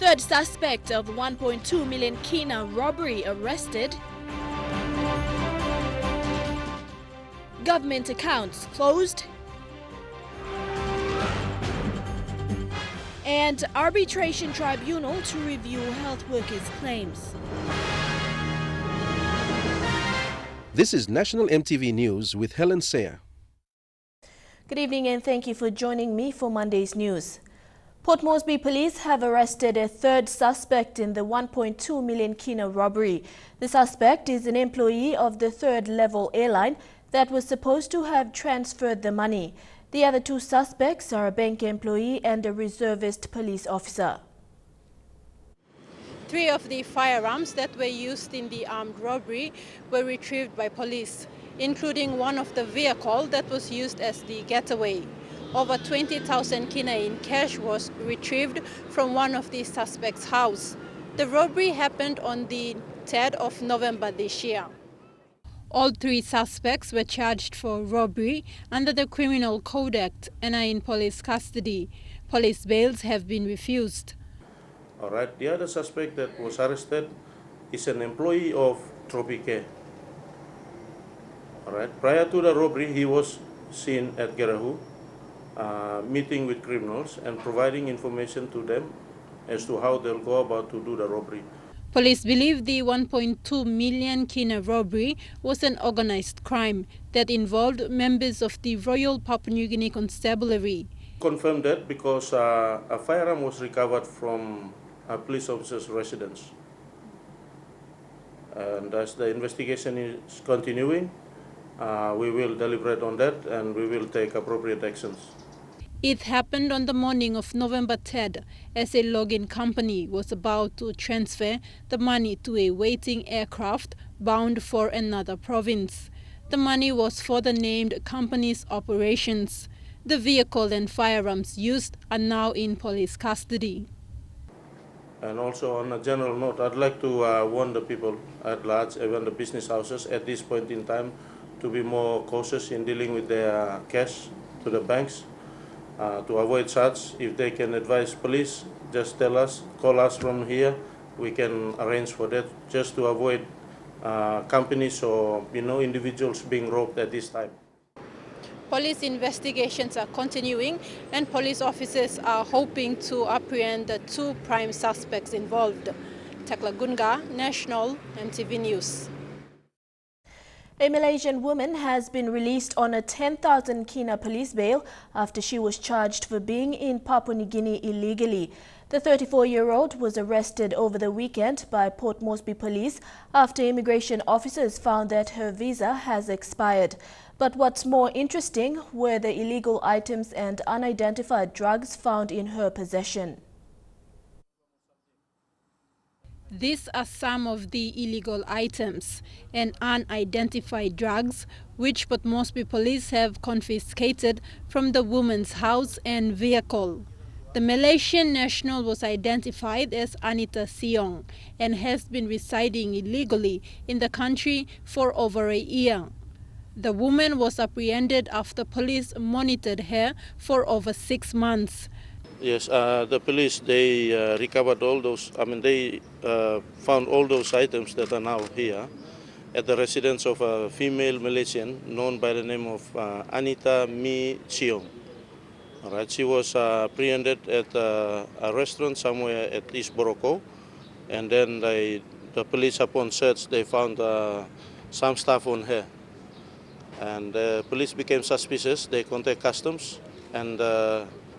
Third suspect of 1.2 million kina robbery arrested. Government accounts closed. And arbitration tribunal to review health workers' claims. This is National EMTV News with Helen Sayer. Good evening and thank you for joining me for Monday's news. Port Moresby police have arrested a third suspect in the 1.2 million kina robbery. The suspect is an employee of the third-level airline that was supposed to have transferred the money. The other two suspects are a bank employee and a reservist police officer. 3 of the firearms that were used in the armed robbery were retrieved by police, including one of the vehicle that was used as the getaway. Over 20,000 kina in cash was retrieved from one of the suspects' house. The robbery happened on the 3rd of November this year. All 3 suspects were charged for robbery under the Criminal Code Act and are in police custody. Police bails have been refused. All right, the other suspect that was arrested is an employee of Tropicare. All right, prior to the robbery, he was seen at Gerahu, meeting with criminals and providing information to them as to how they'll go about to do the robbery. Police believe the 1.2 million kina robbery was an organized crime that involved members of the Royal Papua New Guinea Constabulary. Confirmed that because a firearm was recovered from a police officer's residence. And as the investigation is continuing, we will deliberate on that and we will take appropriate actions. It happened on the morning of November 3rd as a login company was about to transfer the money to a waiting aircraft bound for another province. The money was for the named company's operations. The vehicle and firearms used are now in police custody. And also on a general note, I'd like to warn the people at large, even the business houses at this point in time, to be more cautious in dealing with their cash to the banks. To avoid such, if they can advise police, just tell us, call us from here. We can arrange for that, just to avoid companies or individuals being robbed at this time. Police investigations are continuing and police officers are hoping to apprehend the 2 prime suspects involved. Tekla Gunga, National EMTV News. A Malaysian woman has been released on a 10,000 kina police bail after she was charged for being in Papua New Guinea illegally. The 34-year-old was arrested over the weekend by Port Moresby police after immigration officers found that her visa has expired. But what's more interesting were the illegal items and unidentified drugs found in her possession. These are some of the illegal items and unidentified drugs which Port Moresby police have confiscated from the woman's house and vehicle. The Malaysian national was identified as Anita Siong and has been residing illegally in the country for over a year. The woman was apprehended after police monitored her for over 6 months. Yes, the police, they recovered all those, they found all those items that are now here at the residence of a female Malaysian known by the name of Anita Mi Siong. All right, she was apprehended at a restaurant somewhere at East Boroko, and then the police, upon search, they found some stuff on her. And the police became suspicious. They contacted customs and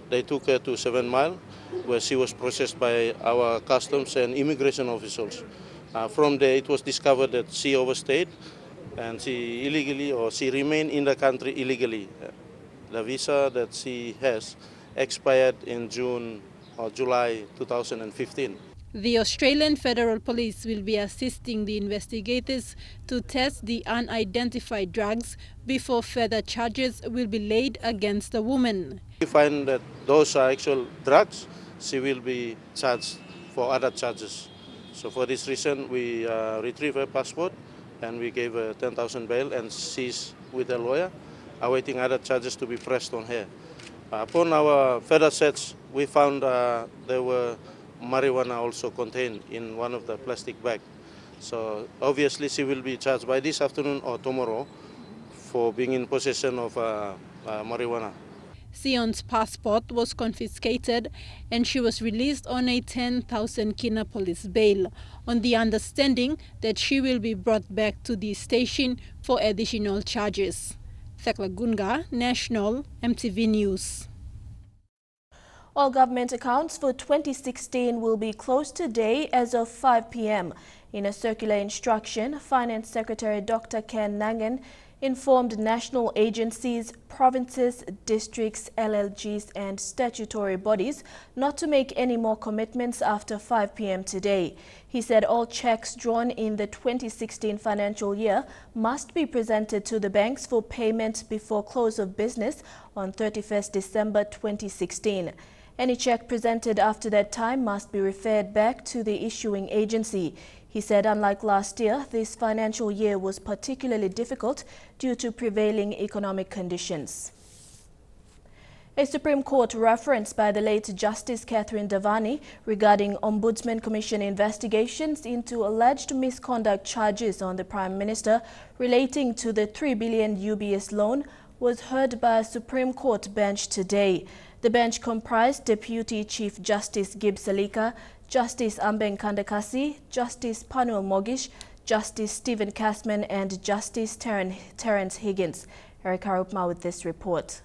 they took her to 7 Mile, where she was processed by our customs and immigration officials. From there, it was discovered that she overstayed and she remained in the country illegally. The visa that she has expired in June or July 2015. The Australian Federal Police will be assisting the investigators to test the unidentified drugs before further charges will be laid against the woman. If we find that those are actual drugs, she will be charged for other charges. So for this reason, we retrieved her passport and we gave her 10,000 bail, and she's with a lawyer awaiting other charges to be pressed on her. Upon our further search, we found there were marijuana also contained in one of the plastic bag. So obviously she will be charged by this afternoon or tomorrow for being in possession of marijuana. Sion's passport was confiscated and she was released on a 10,000 kina police bail on the understanding that she will be brought back to the station for additional charges. Thekla Gunga, National EMTV News. All government accounts for 2016 will be closed today as of 5 p.m. In a circular instruction, Finance Secretary Dr. Ken Nangan informed national agencies, provinces, districts, LLGs and statutory bodies not to make any more commitments after 5 p.m. today. He said all checks drawn in the 2016 financial year must be presented to the banks for payment before close of business on 31st December 2016. Any check presented after that time must be referred back to the issuing agency. He said unlike last year, this financial year was particularly difficult due to prevailing economic conditions. A Supreme Court reference by the late Justice Catherine Davani regarding Ombudsman Commission investigations into alleged misconduct charges on the Prime Minister relating to the 3 billion UBS loan was heard by a Supreme Court bench today. The bench comprised Deputy Chief Justice Gibbs Salika, Justice Ambeng Kandakasi, Justice Panuel Mogish, Justice Stephen Kasman and Justice Terence Higgins. Eric Harupma with this report.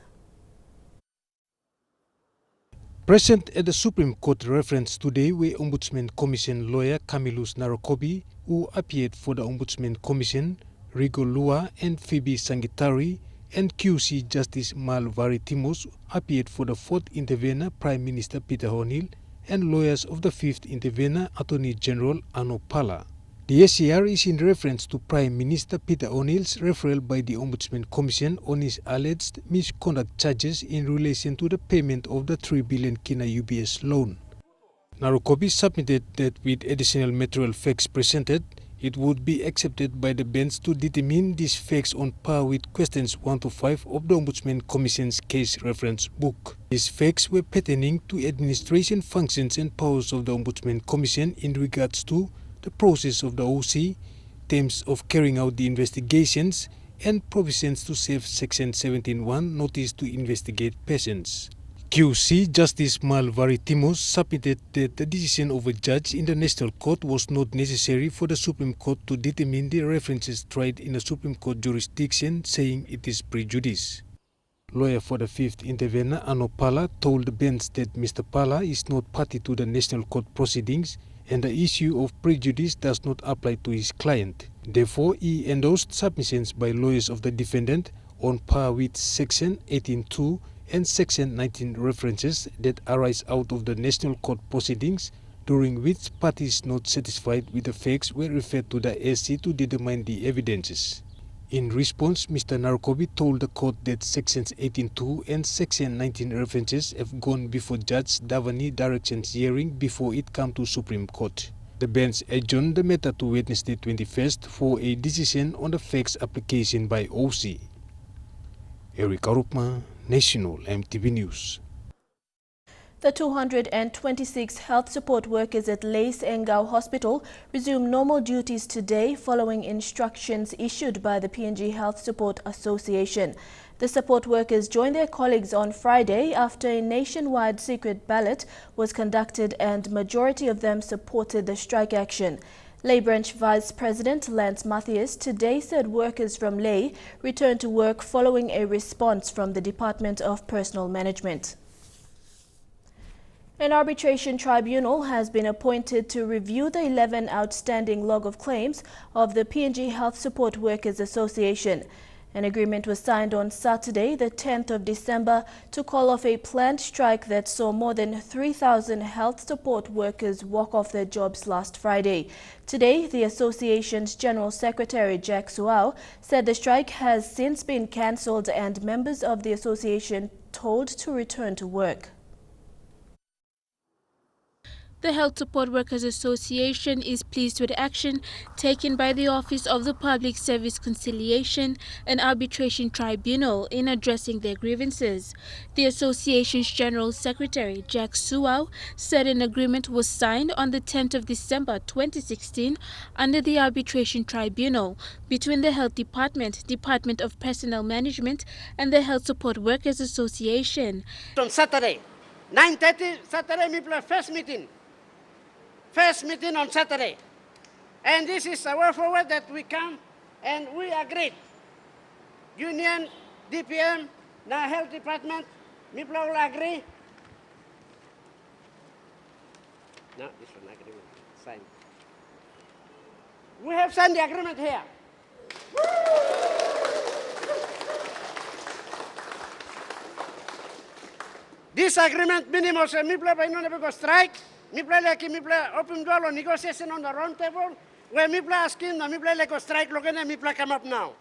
Present at the Supreme Court reference today were Ombudsman Commission lawyer Camillus Narokobi, who appeared for the Ombudsman Commission, Rigo Lua and Phoebe Sangitari, and QC Justice Mal Varitimos appeared for the fourth intervener, Prime Minister Peter O'Neill, and lawyers of the fifth intervener, Attorney General Ano Pala. The SCR is in reference to Prime Minister Peter O'Neill's referral by the Ombudsman Commission on his alleged misconduct charges in relation to the payment of the 3 billion kina UBS loan. Narokobi submitted that with additional material facts presented, it would be accepted by the bench to determine these facts on par with questions 1 to 5 of the Ombudsman Commission's case reference book. These facts were pertaining to administration functions and powers of the Ombudsman Commission in regards to the process of the OC, terms of carrying out the investigations, and provisions to save Section 17(1) notice to investigate persons. QC Justice Mal Varitimos submitted that the decision of a judge in the National Court was not necessary for the Supreme Court to determine the references tried in the Supreme Court jurisdiction, saying it is prejudice. Lawyer for the fifth intervener, Ano Pala, told the bench that Mr. Pala is not party to the National Court proceedings and the issue of prejudice does not apply to his client. Therefore, he endorsed submissions by lawyers of the defendant on par with Section 18(2) and Section 19 references that arise out of the National Court proceedings, during which parties not satisfied with the facts were referred to the SC to determine the evidences. In response, Mr. Narokobi told the court that Sections 18(2) and Section 19 references have gone before Judge Davani directions hearing before it come to Supreme Court. The bench adjourned the matter to Wednesday 21st for a decision on the facts application by OC. Eric Harupma, National EMTV News. The 226 health support workers at Lace Engau Hospital resumed normal duties today following instructions issued by the PNG Health Support Association. The support workers joined their colleagues on Friday after a nationwide secret ballot was conducted and majority of them supported the strike action. Lay Branch Vice President Lance Mathias today said workers from Lay returned to work following a response from the Department of Personnel Management. An arbitration tribunal has been appointed to review the 11 outstanding log of claims of the PNG Health Support Workers Association. An agreement was signed on Saturday, the 10th of December, to call off a planned strike that saw more than 3,000 health support workers walk off their jobs last Friday. Today, the association's General Secretary Jack Suau said the strike has since been cancelled and members of the association told to return to work. The Health Support Workers Association is pleased with action taken by the Office of the Public Service Conciliation and Arbitration Tribunal in addressing their grievances. The association's General Secretary, Jack Suau, said an agreement was signed on the 10th of December 2016 under the Arbitration Tribunal between the Health Department, Department of Personnel Management, and the Health Support Workers Association. On Saturday, 9:30, Saturday, we play first meeting. First meeting on Saturday. And this is a way forward that we come and we agreed. Union, DPM, now Health Department, people will agree. No, this one agreement, signed. We have signed the agreement here. This agreement minimum say me play by no never strike. Me play like me play open door or negotiation on the round table. Where me play asking, me play like a strike. Look at me play come up now.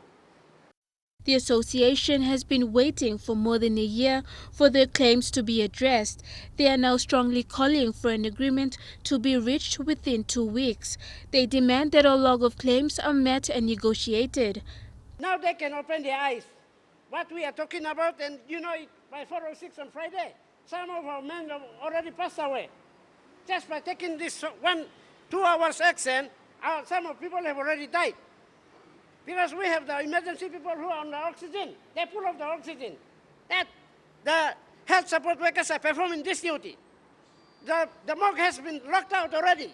The association has been waiting for more than a year for their claims to be addressed. They are now strongly calling for an agreement to be reached within 2 weeks. They demand that a log of claims are met and negotiated. Now they can open their eyes. What we are talking about, and you know, by 4:06 on Friday, some of our men have already passed away. Just by taking this 1-2 hours action, some of people have already died. Because we have the emergency people who are on the oxygen. They pull off the oxygen. That the health support workers are performing this duty. The morgue has been locked out already.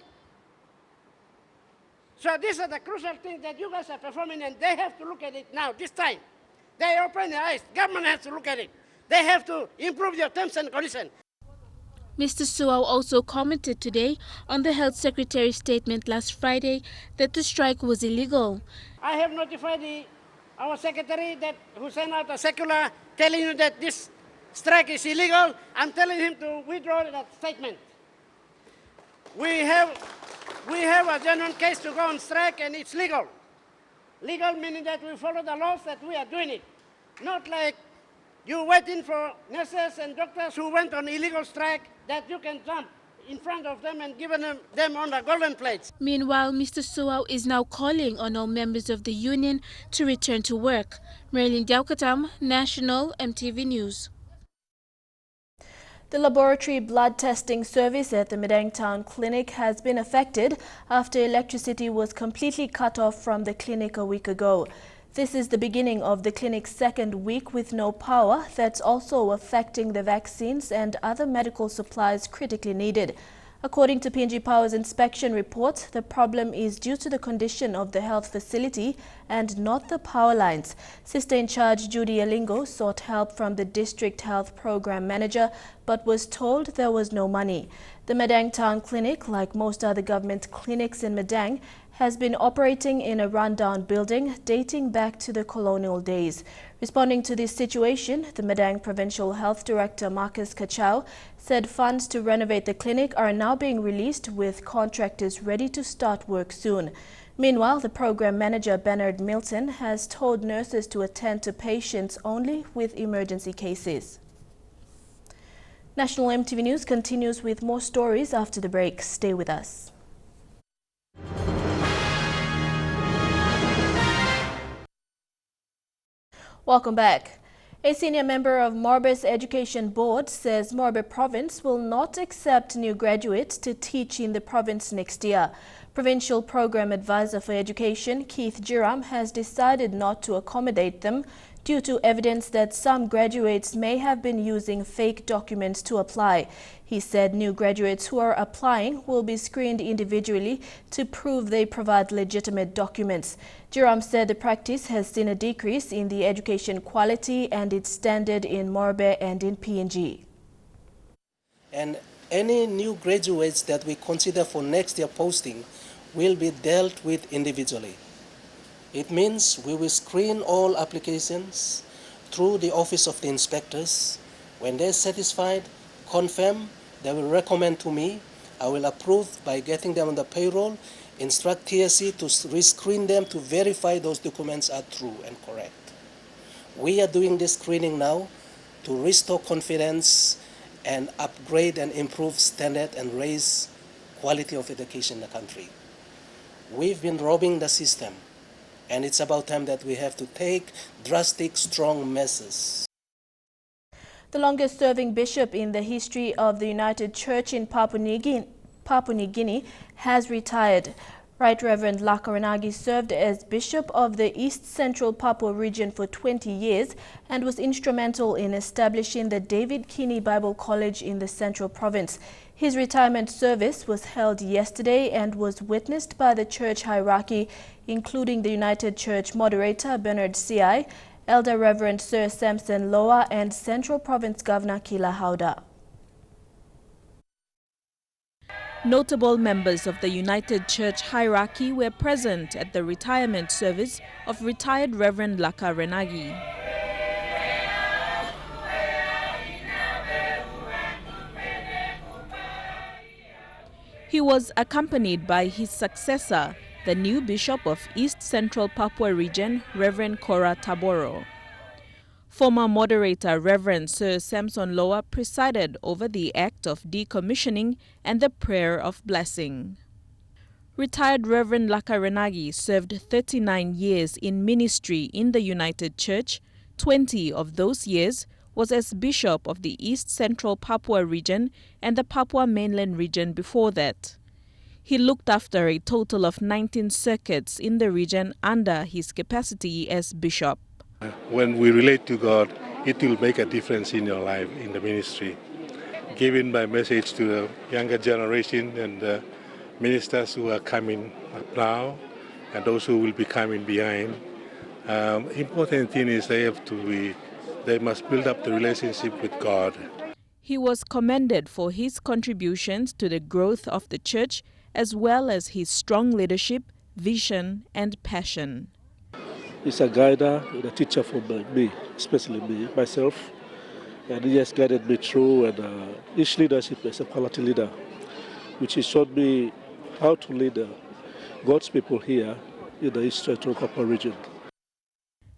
So these are the crucial things that you guys are performing, and they have to look at it now, this time. They open their eyes. Government has to look at it. They have to improve their terms and conditions. Mr. Suau also commented today on the Health Secretary's statement last Friday that the strike was illegal. I have notified our secretary who sent out a circular telling you that this strike is illegal. I'm telling him to withdraw that statement. We have a genuine case to go on strike, and it's legal. Legal meaning that we follow the laws, that we are doing it. Not like you waiting for nurses and doctors who went on illegal strike that you can jump in front of them and give them on the golden plates. Meanwhile, Mr. Suau is now calling on all members of the union to return to work. Marilyn Diaukatam, National EMTV News. The laboratory blood testing service at the Madang Town Clinic has been affected after electricity was completely cut off from the clinic a week ago. This is the beginning of the clinic's second week with no power that's also affecting the vaccines and other medical supplies critically needed. According to PNG Power's inspection report, the problem is due to the condition of the health facility and not the power lines. Sister in charge Judy Alingo sought help from the district health program manager but was told there was no money. The Madang Town Clinic, like most other government clinics in Madang, has been operating in a rundown building dating back to the colonial days. Responding to this situation, the Madang Provincial Health Director Marcus Kachau said funds to renovate the clinic are now being released with contractors ready to start work soon. Meanwhile, the program manager Bernard Milton has told nurses to attend to patients only with emergency cases. National EMTV News continues with more stories after the break. Stay with us. Welcome back. A senior member of Moresby's Education Board says Moresby Province will not accept new graduates to teach in the province next year. Provincial Program Advisor for Education Keith Jiram has decided not to accommodate them due to evidence that some graduates may have been using fake documents to apply. He said new graduates who are applying will be screened individually to prove they provide legitimate documents. Jiram said the practice has seen a decrease in the education quality and its standard in Moresby and in PNG. And any new graduates that we consider for next year posting will be dealt with individually. It means we will screen all applications through the Office of the Inspectors. When they're satisfied, confirm, they will recommend to me. I will approve by getting them on the payroll, instruct TSC to rescreen them to verify those documents are true and correct. We are doing this screening now to restore confidence and upgrade and improve standard and raise quality of education in the country. We've been robbing the system, and it's about time that we have to take drastic, strong measures. The longest-serving bishop in the history of the United Church in Papua New Guinea has retired. Right Reverend Lakaranagi served as Bishop of the East Central Papua region for 20 years and was instrumental in establishing the David Kini Bible College in the Central Province. His retirement service was held yesterday and was witnessed by the church hierarchy, including the United Church moderator Bernard Siai, Elder Reverend Sir Samson Loa, and Central Province Governor Kila Hauda. Notable members of the United Church hierarchy were present at the retirement service of retired Reverend Laka Renagi. He was accompanied by his successor, the new Bishop of East Central Papua Region, Reverend Kora Taboro. Former moderator Reverend Sir Samson Loa presided over the act of decommissioning and the prayer of blessing. Retired Reverend Laka Renagi served 39 years in ministry in the United Church. 20 of those years was as Bishop of the East Central Papua Region and the Papua Mainland Region before that. He looked after a total of 19 circuits in the region under his capacity as Bishop. When we relate to God, it will make a difference in your life, in the ministry. Giving my message to the younger generation and the ministers who are coming up now and those who will be coming behind. Important thing is they must build up the relationship with God. He was commended for his contributions to the growth of the church as well as his strong leadership, vision and passion. He's a guider and a teacher for me, especially myself, and he has guided me through, and each leadership is a quality leader, which he showed me how to lead God's people here in the East Central Papua region.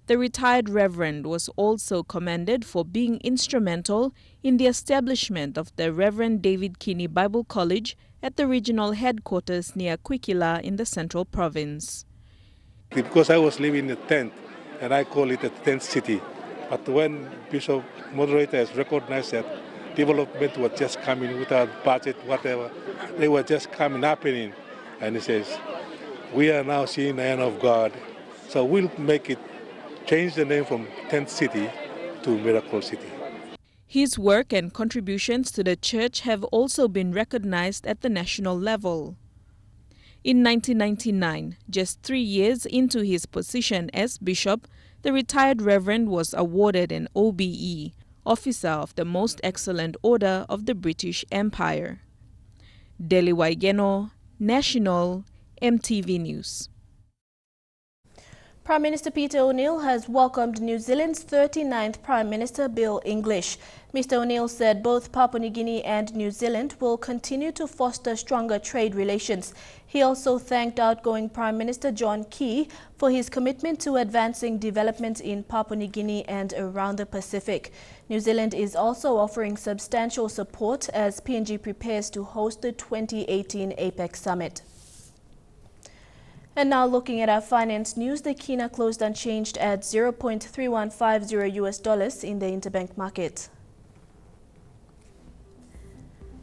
The retired Reverend was also commended for being instrumental in the establishment of the Reverend David Kini Bible College at the regional headquarters near Kwikila in the Central Province. Because I was living in a tent, and I call it a tent city. But when Bishop Moderator has recognized that development was just coming without budget, whatever, they were just coming, happening. And he says, we are now seeing the hand of God, so we'll change the name from Tent City to Miracle City. His work and contributions to the church have also been recognized at the national level. In 1999, just 3 years into his position as bishop, the retired Reverend was awarded an OBE, Officer of the Most Excellent Order of the British Empire. Deli Waigeno, National EMTV News. Prime Minister Peter O'Neill has welcomed New Zealand's 39th Prime Minister Bill English. Mr. O'Neill said both Papua New Guinea and New Zealand will continue to foster stronger trade relations. He also thanked outgoing Prime Minister John Key for his commitment to advancing development in Papua New Guinea and around the Pacific. New Zealand is also offering substantial support as PNG prepares to host the 2018 APEC Summit. And now looking at our finance news, the kina closed unchanged at $0.3150 in the interbank market.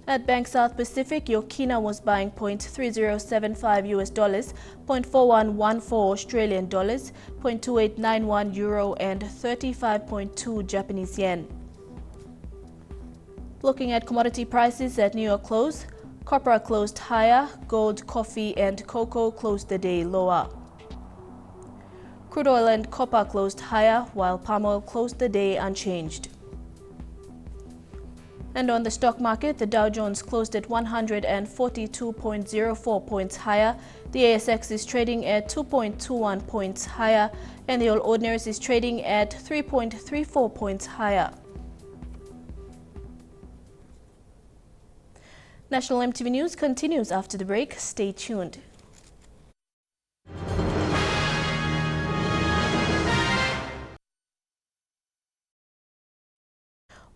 At Bank South Pacific, your kina was buying $0.3075 $0.4114 Australian dollars, $0.2891 euro and 35.2 Japanese yen. Looking at commodity prices at New York close, copper closed higher, gold, coffee and cocoa closed the day lower. Crude oil and copper closed higher, while palm oil closed the day unchanged. And on the stock market, the Dow Jones closed at 142.04 points higher, the ASX is trading at 2.21 points higher, and the All Ordinaries is trading at 3.34 points higher. National EMTV News continues after the break. Stay tuned.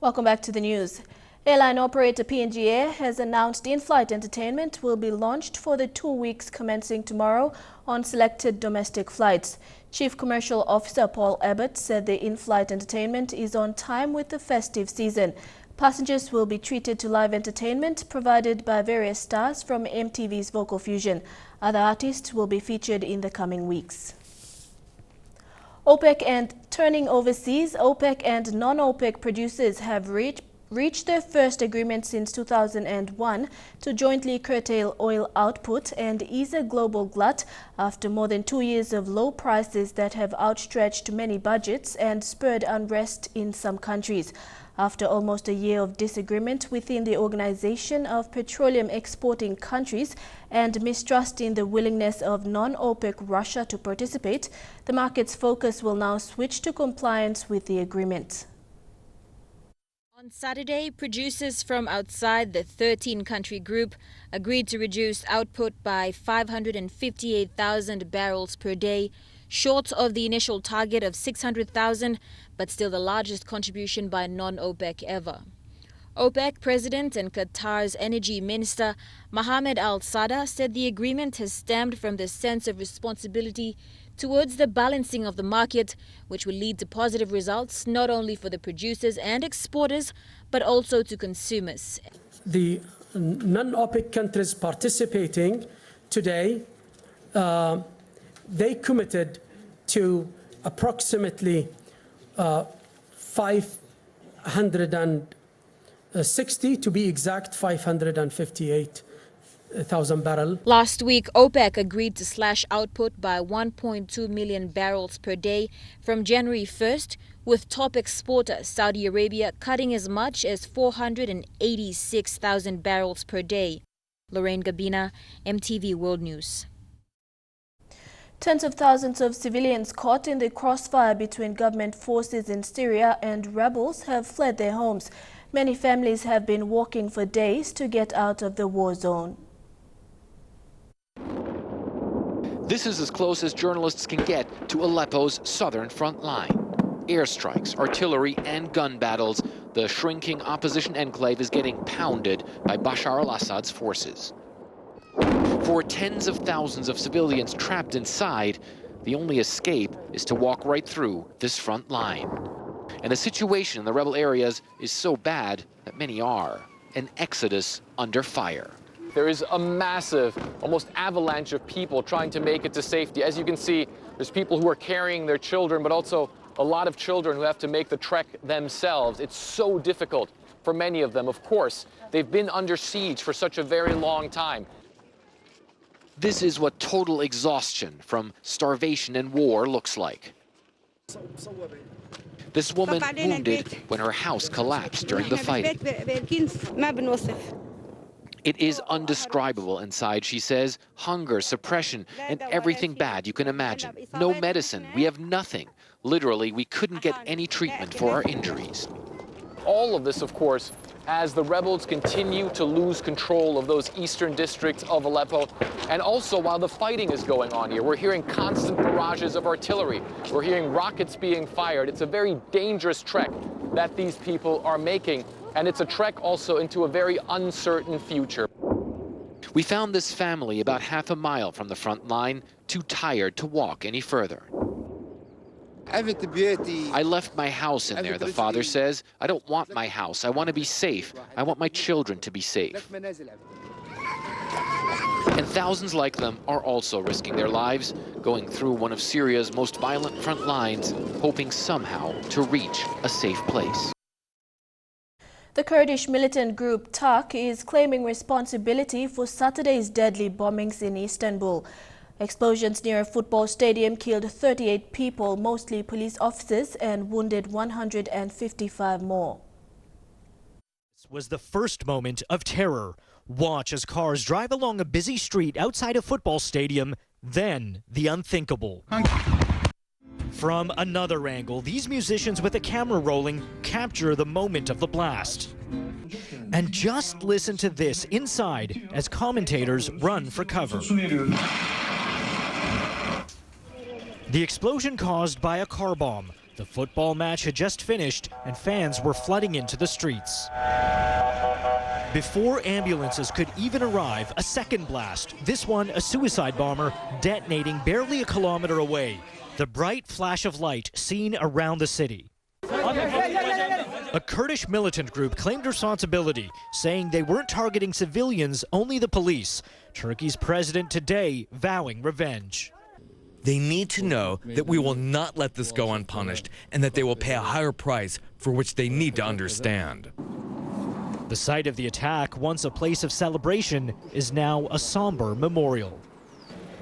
Welcome back to the news. Airline operator PNG Air has announced in-flight entertainment will be launched for the 2 weeks commencing tomorrow on selected domestic flights. Chief Commercial Officer Paul Abbott said the in-flight entertainment is on time with the festive season. Passengers will be treated to live entertainment provided by various stars from EMTV's Vocal Fusion. Other artists will be featured in the coming weeks. OPEC and turning overseas, OPEC and non-OPEC producers have reached their first agreement since 2001 to jointly curtail oil output and ease a global glut after more than 2 years of low prices that have outstretched many budgets and spurred unrest in some countries. After almost a year of disagreement within the Organization of Petroleum Exporting Countries and mistrust in the willingness of non-OPEC Russia to participate, the market's focus will now switch to compliance with the agreement. On Saturday, producers from outside the 13-country group agreed to reduce output by 558,000 barrels per day, short of the initial target of 600,000, but still the largest contribution by non-OPEC ever. OPEC President and Qatar's Energy Minister Mohammed Al-Sada said the agreement has stemmed from the sense of responsibility towards the balancing of the market, which will lead to positive results not only for the producers and exporters, but also to consumers. The non-OPEC countries participating today, they committed to approximately 560, to be exact, 558,000 barrels. Last week, OPEC agreed to slash output by 1.2 million barrels per day from January 1st, with top exporter Saudi Arabia cutting as much as 486,000 barrels per day. Lorraine Gabina, EMTV World News. Tens of thousands of civilians caught in the crossfire between government forces in Syria and rebels have fled their homes. Many families have been walking for days to get out of the war zone. This is as close as journalists can get to Aleppo's southern front line. Airstrikes, artillery, and gun battles. The shrinking opposition enclave is getting pounded by Bashar al-Assad's forces. For tens of thousands of civilians trapped inside, the only escape is to walk right through this front line. And the situation in the rebel areas is so bad that many are. An exodus under fire. There is a massive, almost avalanche of people trying to make it to safety. As you can see, there's people who are carrying their children, but also a lot of children who have to make the trek themselves. It's so difficult for many of them. Of course, they've been under siege for such a very long time. This is what total exhaustion from starvation and war looks like. This woman wounded when her house collapsed during the fighting. It is undescribable inside, she says. Hunger, suppression, and everything bad you can imagine. No medicine. We have nothing. Literally, we couldn't get any treatment for our injuries. All of this, of course, as the rebels continue to lose control of those eastern districts of Aleppo, and also while the fighting is going on here. We're hearing constant barrages of artillery. We're hearing rockets being fired. It's a very dangerous trek that these people are making, and it's a trek also into a very uncertain future. We found this family about half a mile from the front line, too tired to walk any further. I left my house in there, the father says. I don't want my house. I want to be safe. I want my children to be safe. And thousands like them are also risking their lives, going through one of Syria's most violent front lines, hoping somehow to reach a safe place. The Kurdish militant group TAK is claiming responsibility for Saturday's deadly bombings in Istanbul. Explosions near a football stadium killed 38 people, mostly police officers, and wounded 155 more. This was the first moment of terror. Watch as cars drive along a busy street outside a football stadium, then the unthinkable. From another angle, these musicians with a camera rolling capture the moment of the blast. And just listen to this inside as commentators run for cover. The explosion caused by a car bomb. The football match had just finished and fans were flooding into the streets. Before ambulances could even arrive, a second blast, this one a suicide bomber, detonating barely a kilometer away. The bright flash of light seen around the city. A Kurdish militant group claimed responsibility, saying they weren't targeting civilians, only the police. Turkey's president today vowing revenge. They need to know that we will not let this go unpunished and that they will pay a higher price for which they need to understand. The site of the attack, once a place of celebration, is now a somber memorial.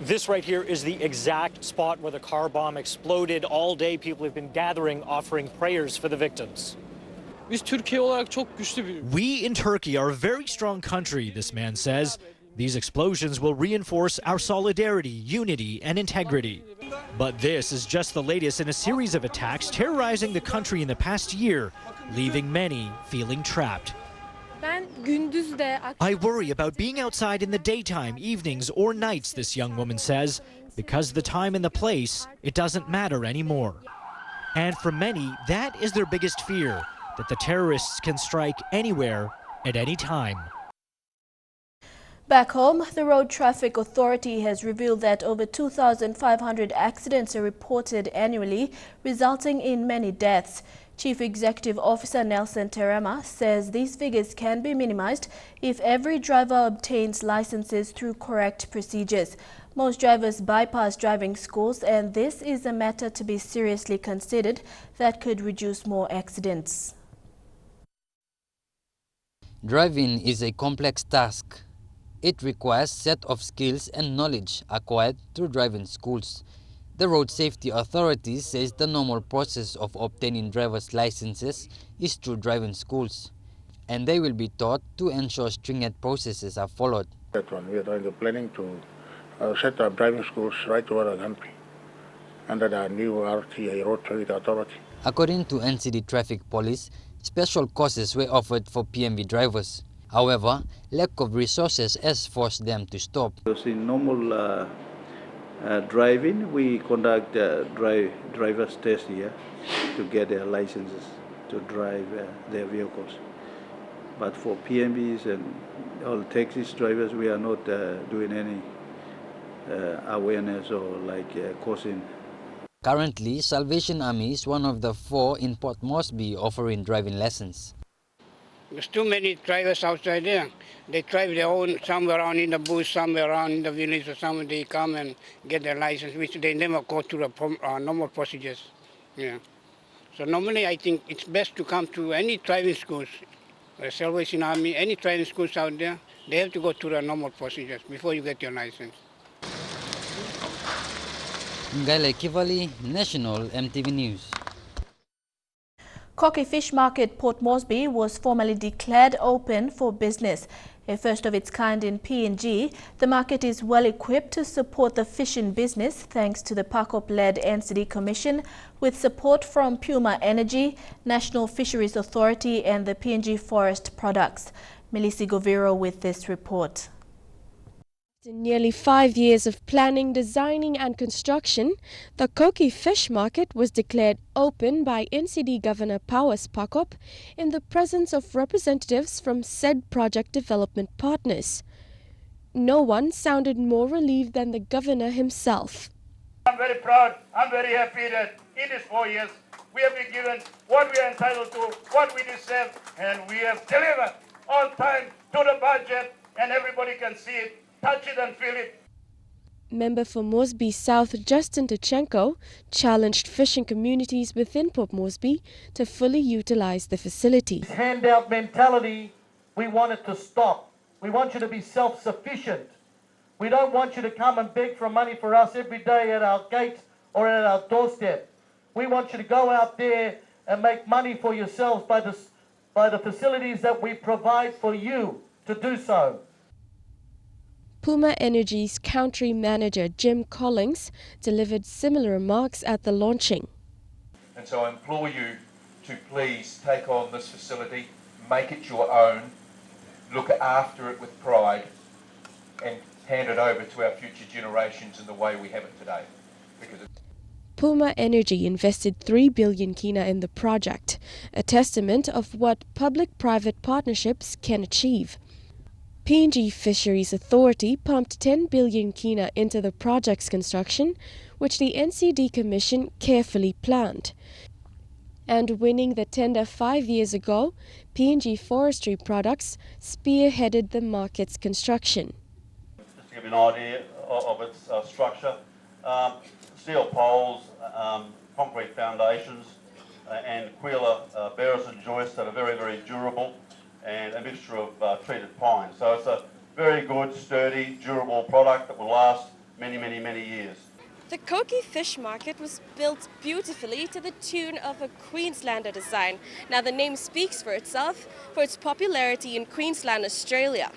This right here is the exact spot where the car bomb exploded. All day people have been gathering, offering prayers for the victims. We in Turkey are a very strong country, this man says. These explosions will reinforce our solidarity, unity, and integrity. But this is just the latest in a series of attacks terrorizing the country in the past year, leaving many feeling trapped. I worry about being outside in the daytime, evenings, or nights, this young woman says, because the time and the place, it doesn't matter anymore. And for many, that is their biggest fear, that the terrorists can strike anywhere, at any time. Back home, the Road Traffic Authority has revealed that over 2,500 accidents are reported annually, resulting in many deaths. Chief Executive Officer Nelson Terema says these figures can be minimized if every driver obtains licenses through correct procedures. Most drivers bypass driving schools, and this is a matter to be seriously considered that could reduce more accidents. Driving is a complex task. It requires a set of skills and knowledge acquired through driving schools. The Road Safety Authority says the normal process of obtaining driver's licenses is through driving schools, and they will be taught to ensure stringent processes are followed. That one, we are doing the planning to set up driving schools right over the country under the new RTA, Road Traffic Authority. According to NCD Traffic Police, special courses were offered for PMV drivers. However, lack of resources has forced them to stop. In normal driving, we conduct driver's test here to get their licenses to drive their vehicles. But for PMVs and all taxi drivers, we are not doing any awareness or coursing. Currently, Salvation Army is one of the 4 in Port Moresby offering driving lessons. There's too many drivers outside there. They drive their own, somewhere around in the bush, somewhere around in the village, or somewhere they come and get their license, which they never go through the normal procedures. Yeah. So normally I think it's best to come to any driving schools, Salvation Army, any driving schools out there, they have to go through the normal procedures before you get your license. Ngaile Kivali, National EMTV News. Cocky Fish Market Port Moresby was formally declared open for business. A first of its kind in PNG, the market is well equipped to support the fishing business thanks to the PACOP-led NCD Commission with support from Puma Energy, National Fisheries Authority and the PNG Forest Products. Melissa Goviro with this report. After nearly 5 years of planning, designing and construction, the Cocky Fish Market was declared open by NCD Governor Powers PACOP in the presence of representatives from said project development partners. No one sounded more relieved than the Governor himself. I'm very proud, I'm very happy that in these 4 years we have been given what we are entitled to, what we deserve, and we have delivered on time to the budget, and everybody can see it. Touch it and feel it. Member for Moresby South Justin Tachenko challenged fishing communities within Port Moresby to fully utilize the facility. This handout mentality, we want it to stop. We want you to be self-sufficient. We don't want you to come and beg for money for us every day at our gate or at our doorstep. We want you to go out there and make money for yourselves by the facilities that we provide for you to do so. Puma Energy's country manager Jim Collins delivered similar remarks at the launching. And so I implore you to please take on this facility, make it your own, look after it with pride and hand it over to our future generations in the way we have it today. Puma Energy invested 3 billion kina in the project, a testament of what public-private partnerships can achieve. PNG Fisheries Authority pumped 10 billion kina into the project's construction, which the NCD Commission carefully planned. And winning the tender 5 years ago, PNG Forestry Products spearheaded the market's construction. Just to give you an idea of its structure, steel poles, concrete foundations, and Quila bearers and joists that are very, very durable, and a mixture of treated pine. So it's a very good, sturdy, durable product that will last many, many, many years. The Koki Fish Market was built beautifully to the tune of a Queenslander design. Now the name speaks for itself for its popularity in Queensland, Australia.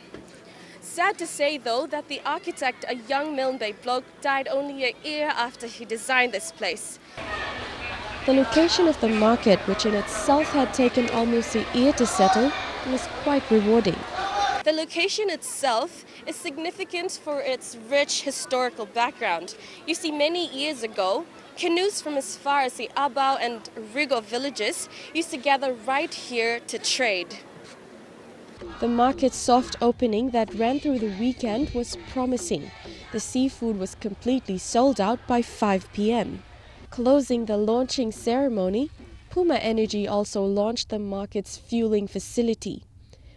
Sad to say though that the architect, a young Milne Bay bloke, died only a year after he designed this place. The location of the market, which in itself had taken almost a year to settle, was quite rewarding. The location itself is significant for its rich historical background. You see, many years ago, canoes from as far as the Abau and Rigo villages used to gather right here to trade. The market's soft opening that ran through the weekend was promising. The seafood was completely sold out by 5 p.m. Closing the launching ceremony, Puma Energy also launched the market's fueling facility.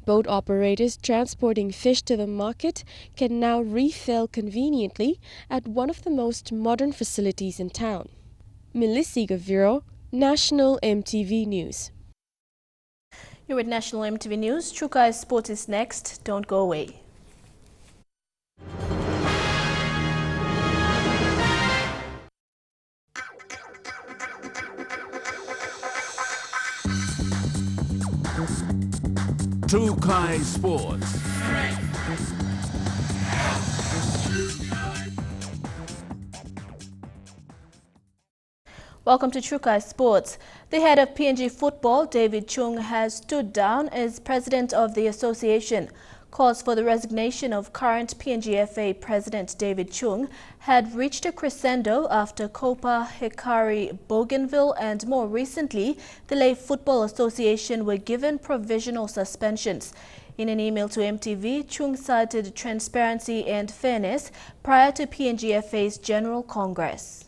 Boat operators transporting fish to the market can now refill conveniently at one of the most modern facilities in town. Melissa Gaviro, National EMTV News. You're with National EMTV News. Chukai Sport is next. Don't go away. Chukai Sports. Welcome to Chukai Sports. The head of PNG Football, David Chung, has stood down as president of the association. Calls for the resignation of current PNGFA President David Chung had reached a crescendo after Copa, Hikari, Bougainville and more recently, the Lay Football Association were given provisional suspensions. In an email to MTV, Chung cited transparency and fairness prior to PNGFA's General Congress.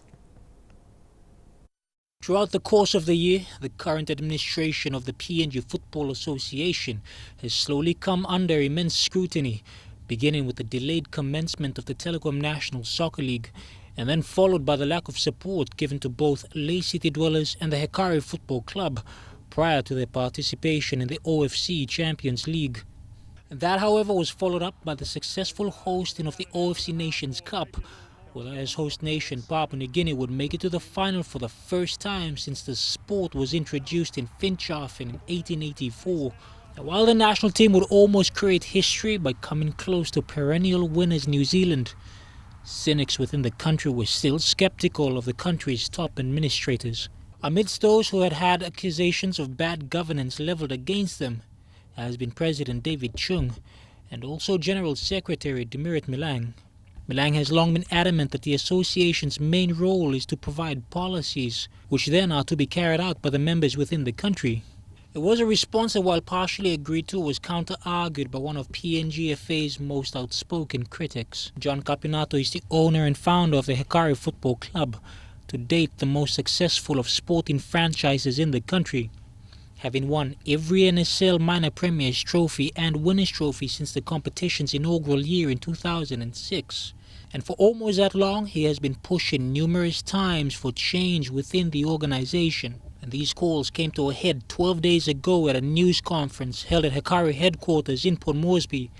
Throughout the course of the year, the current administration of the PNG Football Association has slowly come under immense scrutiny, beginning with the delayed commencement of the Telecom National Soccer League, and then followed by the lack of support given to both Lay City Dwellers and the Hikari Football Club prior to their participation in the OFC Champions League. That, however, was followed up by the successful hosting of the OFC Nations Cup, where as host nation Papua New Guinea would make it to the final for the first time since the sport was introduced in Finschhafen in 1884. And while the national team would almost create history by coming close to perennial winners New Zealand, cynics within the country were still skeptical of the country's top administrators. Amidst those who had accusations of bad governance leveled against them has been President David Chung and also General Secretary Demirit Milang. Milang has long been adamant that the association's main role is to provide policies, which then are to be carried out by the members within the country. It was a response that, while partially agreed to, was counter-argued by one of PNGFA's most outspoken critics. John Capinato is the owner and founder of the Hikari Football Club, to date the most successful of sporting franchises in the country, having won every NSL Minor Premier's Trophy and Winners' Trophy since the competition's inaugural year in 2006. And for almost that long, he has been pushing numerous times for change within the organization. And these calls came to a head 12 days ago at a news conference held at Hikari headquarters in Port Moresby,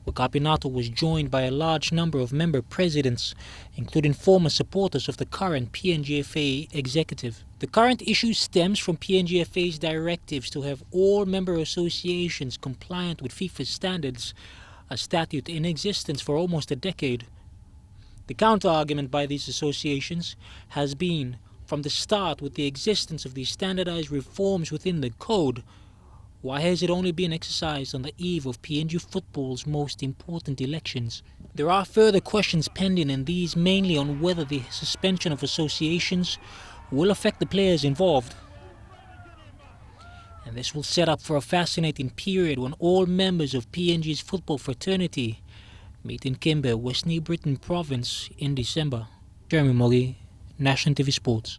where Capinato was joined by a large number of member presidents, including former supporters of the current PNGFA executive. The current issue stems from PNGFA's directives to have all member associations compliant with FIFA standards, a statute in existence for almost a decade. The counter-argument by these associations has been, from the start, with the existence of these standardized reforms within the code, Why has it only been exercised on the eve of PNG football's most important elections? There are further questions pending, and these mainly on whether the suspension of associations will affect the players involved. And this will set up for a fascinating period when all members of PNG's football fraternity meet in Kimbe, West New Britain Province in December. Jeremy Moggy, National TV Sports.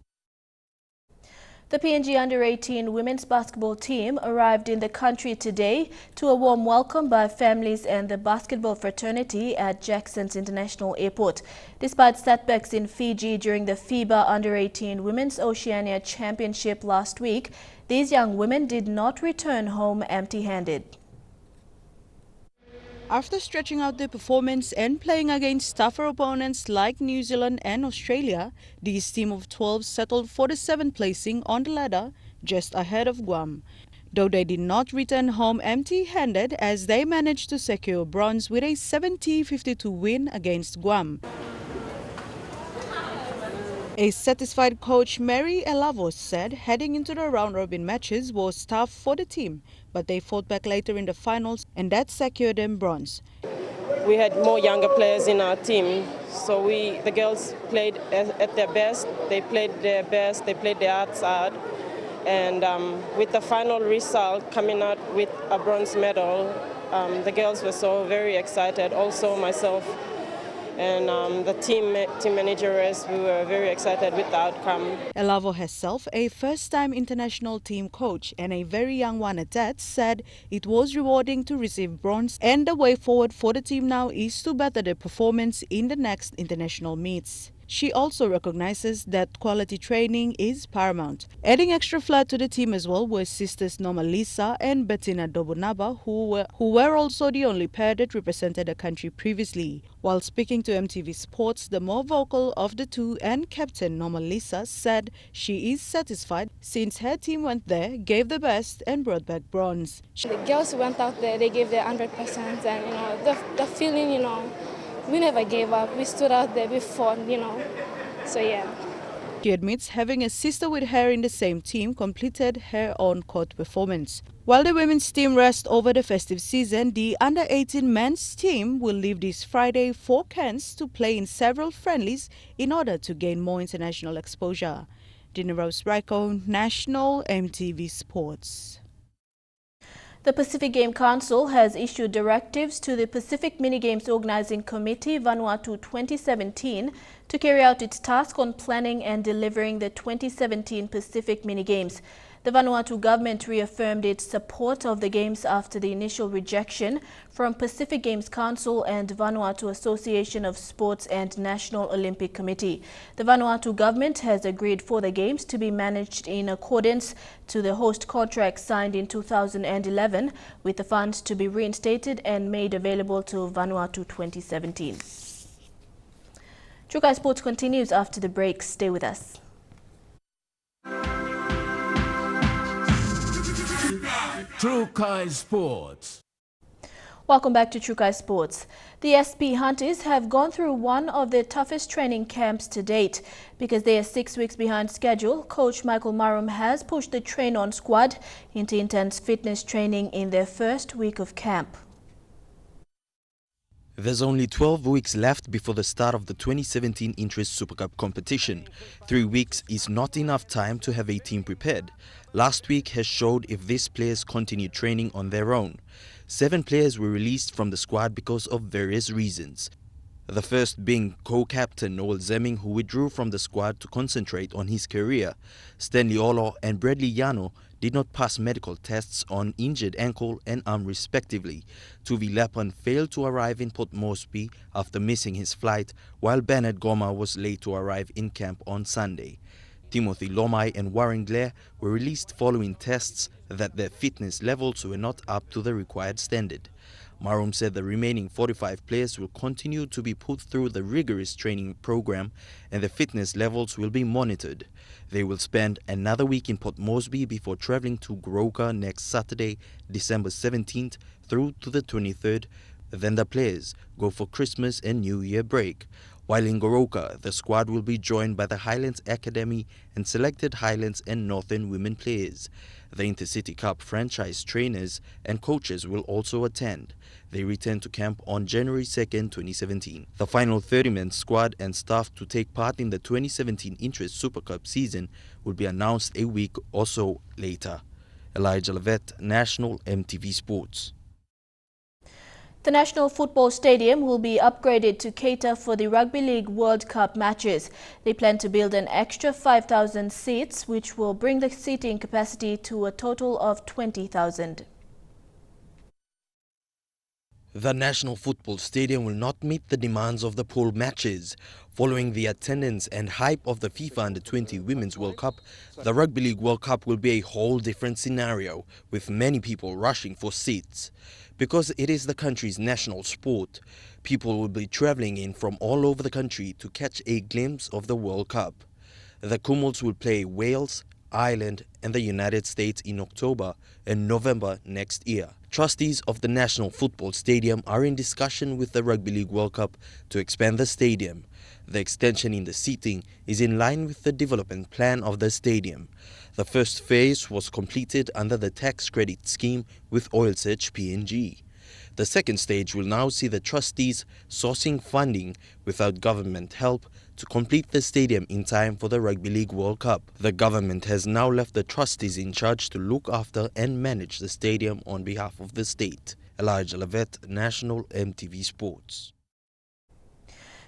The PNG Under-18 women's basketball team arrived in the country today to a warm welcome by families and the basketball fraternity at Jackson's International Airport. Despite setbacks in Fiji during the FIBA Under-18 Women's Oceania Championship last week, these young women did not return home empty-handed. After stretching out their performance and playing against tougher opponents like New Zealand and Australia, this team of 12 settled for the 7th placing on the ladder, just ahead of Guam. Though they did not return home empty-handed, as they managed to secure bronze with a 70-52 win against Guam. A satisfied coach, Mary Elavos, said heading into the round-robin matches was tough for the team, but they fought back later in the finals and that secured them bronze. We had more younger players in our team, so the girls played at their best. They played their best, they played their hearts out, and with the final result coming out with a bronze medal, the girls were so very excited, also myself. And the team managers, we were very excited with the outcome. Elavo herself, a first-time international team coach and a very young one at that, said it was rewarding to receive bronze, and the way forward for the team now is to better their performance in the next international meets. She also recognizes that quality training is paramount. Adding extra flair to the team as well were sisters Norma Lisa and Bettina Dobonaba, who were also the only pair that represented the country previously. While speaking to MTV Sports, the more vocal of the two and captain Norma Lisa said she is satisfied since her team went there, gave the best and brought back bronze. The girls went out there, they gave their 100%, and the feeling, we never gave up. We stood out there, we fought, so yeah. She admits having a sister with her in the same team completed her own court performance. While the women's team rests over the festive season, the under-18 men's team will leave this Friday for Cairns to play in several friendlies in order to gain more international exposure. Dina Rose Raiko, National MTV Sports. The Pacific Game Council has issued directives to the Pacific Minigames Organizing Committee Vanuatu 2017 to carry out its task on planning and delivering the 2017 Pacific Minigames. The Vanuatu government reaffirmed its support of the Games after the initial rejection from Pacific Games Council and Vanuatu Association of Sports and National Olympic Committee. The Vanuatu government has agreed for the Games to be managed in accordance to the host contract signed in 2011, with the funds to be reinstated and made available to Vanuatu 2017. True Kai Sports continues after the break. Stay with us. True Kai Sports. Welcome back to True Kai Sports. The SP Hunters have gone through one of their toughest training camps to date. Because they are 6 weeks behind schedule, Coach Michael Marum has pushed the train-on squad into intense fitness training in their first week of camp. There's only 12 weeks left before the start of the 2017 Interest Super Cup competition. 3 weeks is not enough time to have a team prepared. Last week has showed if these players continue training on their own. 7 players were released from the squad because of various reasons. The first being co-captain Noel Zemming, who withdrew from the squad to concentrate on his career. Stanley Olo and Bradley Yano did not pass medical tests on injured ankle and arm respectively. Tuvi Lapan failed to arrive in Port Moresby after missing his flight, while Bernard Goma was late to arrive in camp on Sunday. Timothy Lomai and Warren Glare were released following tests that their fitness levels were not up to the required standard. Marum said the remaining 45 players will continue to be put through the rigorous training program and the fitness levels will be monitored. They will spend another week in Port Moresby before travelling to Goroka next Saturday, December 17th through to the 23rd. Then the players go for Christmas and New Year break. While in Goroka, the squad will be joined by the Highlands Academy and selected Highlands and Northern women players. The Intercity Cup franchise trainers and coaches will also attend. They return to camp on January 2nd, 2017. The final 30-man squad and staff to take part in the 2017 Interest Super Cup season will be announced a week or so later. Elijah Levet, National EMTV Sports. The National Football Stadium will be upgraded to cater for the Rugby League World Cup matches. They plan to build an extra 5,000 seats, which will bring the seating capacity to a total of 20,000. The National Football Stadium will not meet the demands of the pool matches. Following the attendance and hype of the FIFA Under-20 Women's World Cup, the Rugby League World Cup will be a whole different scenario, with many people rushing for seats. Because it is the country's national sport, people will be travelling in from all over the country to catch a glimpse of the World Cup. The Kumals will play Wales, Ireland and the United States in October and November next year. Trustees of the National Football Stadium are in discussion with the Rugby League World Cup to expand the stadium. The extension in the seating is in line with the development plan of the stadium. The first phase was completed under the tax credit scheme with Oil Search PNG. The second stage will now see the trustees sourcing funding without government help to complete the stadium in time for the Rugby League World Cup. The government has now left the trustees in charge to look after and manage the stadium on behalf of the state. Elijah Levet, National EMTV Sports.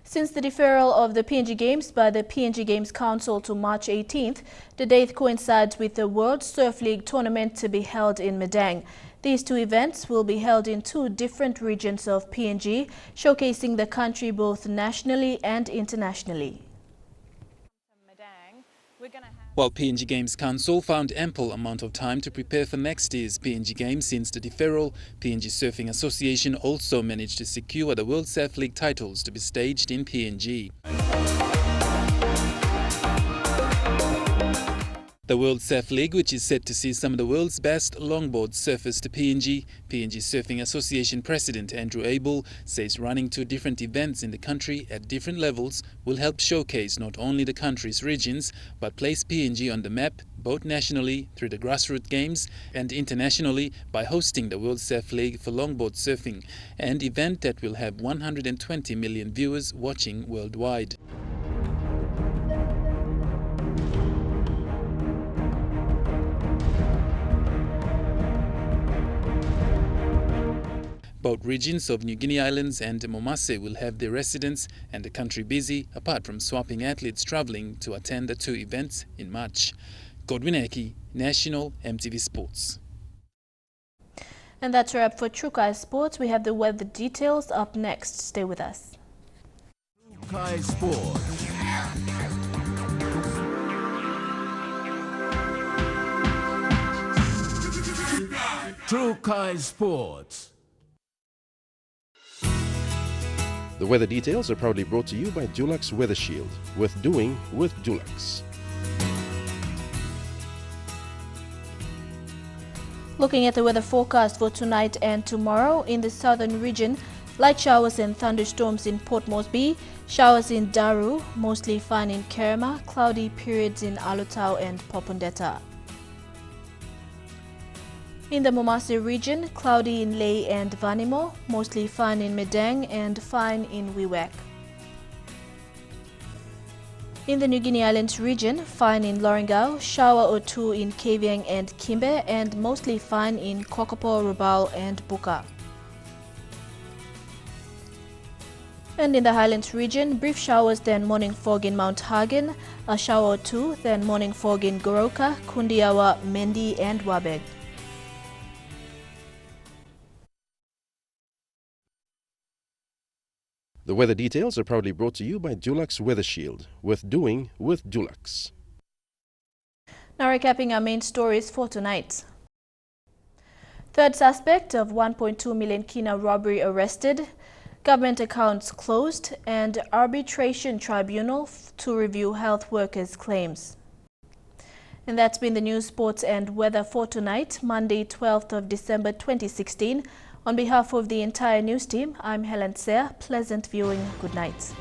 Since the deferral of the PNG Games by the PNG Games Council to March 18th, the date coincides with the World Surf League tournament to be held in Madang. These two events will be held in two different regions of PNG, showcasing the country both nationally and internationally. While PNG Games Council found ample amount of time to prepare for next year's PNG Games since the deferral, PNG Surfing Association also managed to secure the World Surf League titles to be staged in PNG. The World Surf League, which is set to see some of the world's best longboard surfers to PNG Surfing Association President Andrew Abel says running two different events in the country at different levels will help showcase not only the country's regions, but place PNG on the map, both nationally through the grassroots games and internationally by hosting the World Surf League for longboard surfing, an event that will have 120 million viewers watching worldwide. Both regions of New Guinea Islands and Moresby will have their residents and the country busy, apart from swapping athletes travelling to attend the two events in March. Godwin Eki, National EMTV Sports. And that's a wrap for True Kai Sports. We have the weather details up next. Stay with us. True Kai Sports. True Kai Sports. The weather details are proudly brought to you by Dulux Weather Shield. Worth doing with Dulux. Looking at the weather forecast for tonight and tomorrow, in the southern region, light showers and thunderstorms in Port Moresby, showers in Daru, mostly fine in Kerema, cloudy periods in Alutau and Popondetta. In the Moresby region, cloudy in Lae and Vanimo, mostly fine in Madang and fine in Wewak. In the New Guinea Islands region, fine in Lorengau, shower or two in Kavieng and Kimbe, and mostly fine in Kokopo, Rabaul and Buka. And in the Highlands region, brief showers, then morning fog in Mount Hagen, a shower or two, then morning fog in Goroka, Kundiawa, Mendi and Wabeg. The weather details are proudly brought to you by Dulux Weather Shield. Worth doing with Dulux. Now recapping our main stories for tonight. Third suspect of 1.2 million kina robbery arrested, government accounts closed, and arbitration tribunal to review health workers' claims. And that's been the news, sports and weather for tonight, Monday 12th of December 2016. On behalf of the entire news team, I'm Helen Seah. Pleasant viewing. Good night.